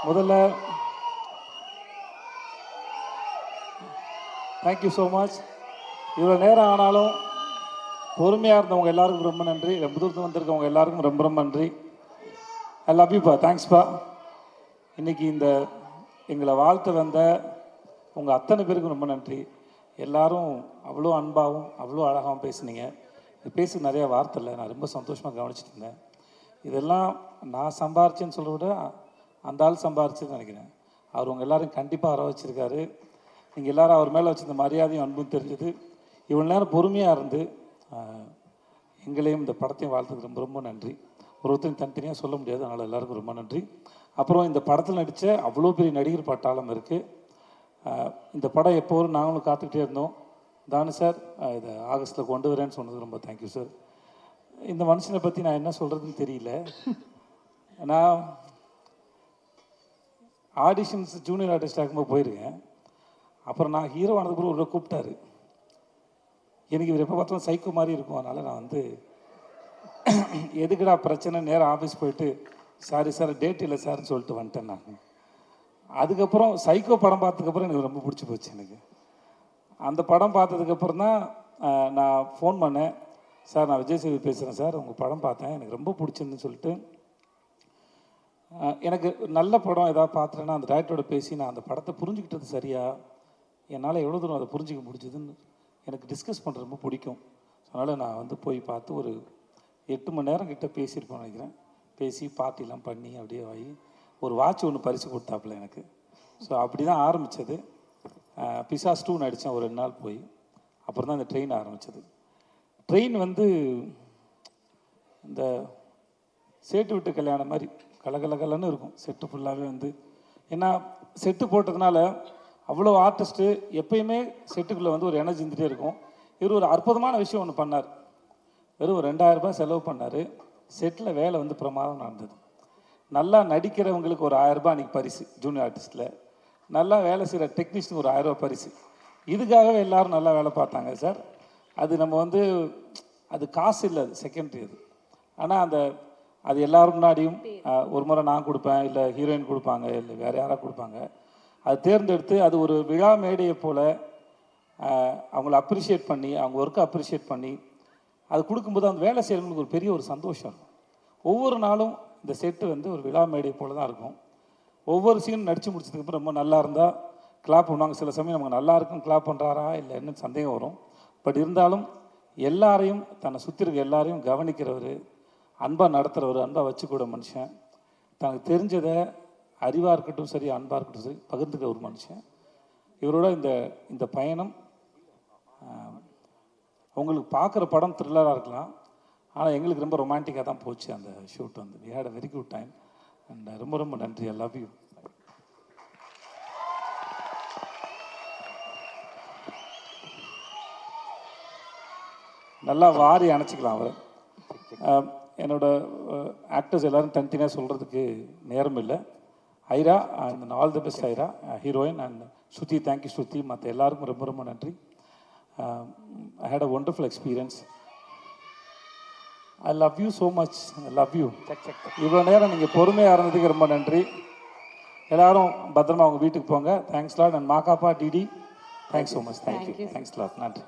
முதல்ல thank you so much. இவ்வளோ நேரம் ஆனாலும் பொறுமையாக இருந்தவங்க எல்லாருக்கும் ரொம்ப நன்றி. ரொம்ப தூரத்தில் வந்திருக்கவங்க எல்லாருக்கும் ரொம்ப ரொம்ப நன்றி. ஐ லவ் யூப்பா. தேங்க்ஸ்ப்பா. இன்றைக்கி இந்த எங்களை வாழ்த்து வந்த உங்கள் அத்தனை பேருக்கும் ரொம்ப நன்றி. எல்லாரும் அவ்வளோ அன்பாகவும் அவ்வளோ அழகாகவும் பேசுனீங்க. பேச நிறையா வார்த்தை இல்லை, நான் ரொம்ப சந்தோஷமாக கவனிச்சுட்டு இருந்தேன். இதெல்லாம் நான் சம்பாரிச்சேன்னு சொல்கிறத விட அந்த ஆள் சம்பாரிச்சுன்னு நினைக்கிறேன். அவர் உங்கள் எல்லோரும் கண்டிப்பாக வர வச்சுருக்காரு. நீங்கள் எல்லோரும் அவர் மேலே வச்சுருந்த மரியாதையும் அன்பும் தெரிஞ்சது. இவ்வளோ நேரம் பொறுமையாக இருந்து எங்களையும் இந்த படத்தையும் வாழ்த்துக்கு ரொம்ப ரொம்ப நன்றி. ஒருத்தரும் தனித்தனியாக சொல்ல முடியாது, அதனால் எல்லாருக்கும் ரொம்ப நன்றி. அப்புறம் இந்த படத்தில் நடித்த அவ்வளோ பெரிய நடிகர் பட்டாளம் இருக்குது. இந்த படம் எப்போதும் நாங்களும் காத்துக்கிட்டே இருந்தோம். தானு சார் இதை ஆகஸ்ட்டில் கொண்டு வரேன்னு சொன்னது ரொம்ப தேங்க்யூ சார். இந்த மனுஷனை பற்றி நான் என்ன சொல்கிறதுன்னு தெரியல. நான் ஆடிஷன்ஸ் ஜூனியர் ஆர்டிஸ்ட் ஆகும்போது போயிருக்கேன். அப்புறம் நான் ஹீரோ ஆனதுக்கு ஒரு கூப்பிட்டாரு. எனக்கு இவர் எப்போ பார்த்தாலும் சைக்கோ மாதிரி இருக்கும். அதனால் நான் வந்து எதுக்குடா பிரச்சனை, நேரம் ஆஃபீஸ் போயிட்டு சாரி சார் டேட் இல்லை சார்னு சொல்லிட்டு வந்துட்டேன் நான். அதுக்கப்புறம் சைக்கோ படம் பார்த்ததுக்கப்புறம் எனக்கு ரொம்ப பிடிச்சி போச்சு. எனக்கு அந்த படம் பார்த்ததுக்கப்புறம் தான் நான் ஃபோன் பண்ணேன். சார் நான் விஜய் சேது பேசுகிறேன் சார், உங்கள் படம் பார்த்தேன், எனக்கு ரொம்ப பிடிச்சிருந்துன்னு சொல்லிட்டு. எனக்கு நல்ல படம் ஏதாவது பார்த்துட்டேன்னா அந்த டேரக்டரோட பேசி நான் அந்த படத்தை புரிஞ்சுக்கிட்டது சரியா, என்னால் எவ்வளோ தூரம் அதை புரிஞ்சிக்க முடிஞ்சதுன்னு எனக்கு டிஸ்கஸ் பண்ணுறது ரொம்ப பிடிக்கும். அதனால் நான் வந்து போய் பார்த்து ஒரு 8 மணி நேரம் கிட்ட பேசியிருப்பேன் நினைக்கிறேன். பேசி பார்ட்டிலாம் பண்ணி அப்படியே ஆகி ஒரு வாட்ச் ஒன்று பரிசு கொடுத்தாப்புல எனக்கு. ஸோ அப்படி தான் ஆரம்பித்தது. பிசாஸ் 2 நடித்தேன் ஒரு 2 நாள் போய். அப்புறம் தான் இந்த ட்ரெயின் ஆரம்பித்தது. ட்ரெயின் வந்து இந்த சேட்டு விட்டு கல்யாணம் மாதிரி கலகலகலன்னு இருக்கும். செட்டு ஃபுல்லாகவே வந்து ஏன்னா செட்டு போட்டதுனால அவ்வளோ ஆர்டிஸ்ட்டு எப்பயுமே செட்டுக்குள்ளே வந்து ஒரு எனர்ஜி இருந்துகிட்டே இருக்கும். இவர் ஒரு அற்புதமான விஷயம் ஒன்று பண்ணார். வெறும் 2000 ரூபாய் செலவு பண்ணார். செட்டில் வேலை வந்து பிரமாதம் நடந்தது. நல்லா நடிக்கிறவங்களுக்கு ஒரு 1000 ரூபாய் அன்றைக்கி பரிசு ஜூனியர் ஆர்டிஸ்ட்டில். நல்லா வேலை செய்கிற டெக்னீஷியனுக்கு ஒரு 1000 ரூபாய் பரிசு. இதுக்காகவே எல்லோரும் நல்லா வேலை பார்த்தாங்க சார். அது நம்ம வந்து அது காசு இல்லை, அது செகண்டரி அது. ஆனால் அது எல்லோரும் முன்னாடியும் ஒரு முறை நான் கொடுப்பேன், இல்லை ஹீரோயின் கொடுப்பாங்க, இல்லை வேறு யாராக கொடுப்பாங்க. அது தேர்ந்தெடுத்து அது ஒரு விழா மேடையை போல் அவங்கள அப்ரிஷியேட் பண்ணி, அவங்க ஒர்க்கை அப்ரிஷியேட் பண்ணி அது கொடுக்கும்போது அந்த வேலை செய்கிறவங்களுக்கு ஒரு பெரிய ஒரு சந்தோஷம் இருக்கும். ஒவ்வொரு நாளும் இந்த செட்டு வந்து ஒரு விழா மேடை போல் தான் இருக்கும். ஒவ்வொரு சீனும் நடித்து முடிச்சதுக்கப்புறம் ரொம்ப நல்லா இருந்தால் கிளாப் பண்ணுவாங்க. சில சமயம் நமக்கு நல்லா இருக்கும் கிளாப் பண்ணுறாரா இல்லை என்ன சந்தேகம் வரும். பட் இருந்தாலும் எல்லாரையும் தன்னை சுற்றி இருக்க எல்லாரையும் கவனிக்கிறவர், அன்பாக நடத்துகிறவர், அன்பாக வச்சுக்கூட மனுஷன், தனக்கு தெரிஞ்சதை அறிவாக இருக்கட்டும் சரி அன்பாக இருக்கட்டும் சரி பகிர்ந்துக்க ஒரு மனுஷன். இவரோட இந்த பயணம் உங்களுக்கு பார்க்குற படம் த்ரில்லராக இருக்கலாம், ஆனால் எங்களுக்கு ரொம்ப ரொமான்டிக்காக தான் போச்சு அந்த ஷூட் வந்து. We had a very good time and ரொம்ப ரொம்ப நன்றி. I love you. நல்லா வாரி அணைச்சிக்கலாம் அவர். என்னோட ஆக்டர்ஸ் எல்லோரும் தனித்தனியாக சொல்கிறதுக்கு நேரம் இல்லை. Aira and all the best Aira, heroine and Shruti. Thank you Shruti. மற்ற எல்லாருக்கும் ரொம்ப ரொம்ப நன்றி. I had a wonderful experience. I love you so much. I love you. இவ்வளோ நேரம் நீங்கள் பொறுமையாக இருந்ததுக்கு ரொம்ப நன்றி. எல்லோரும் பத்திரமா அவங்க வீட்டுக்கு போங்க. Thanks lot. அண்ட் மாக்காப்பா DD thanks so much. Thank you. Thanks lot. நன்றி.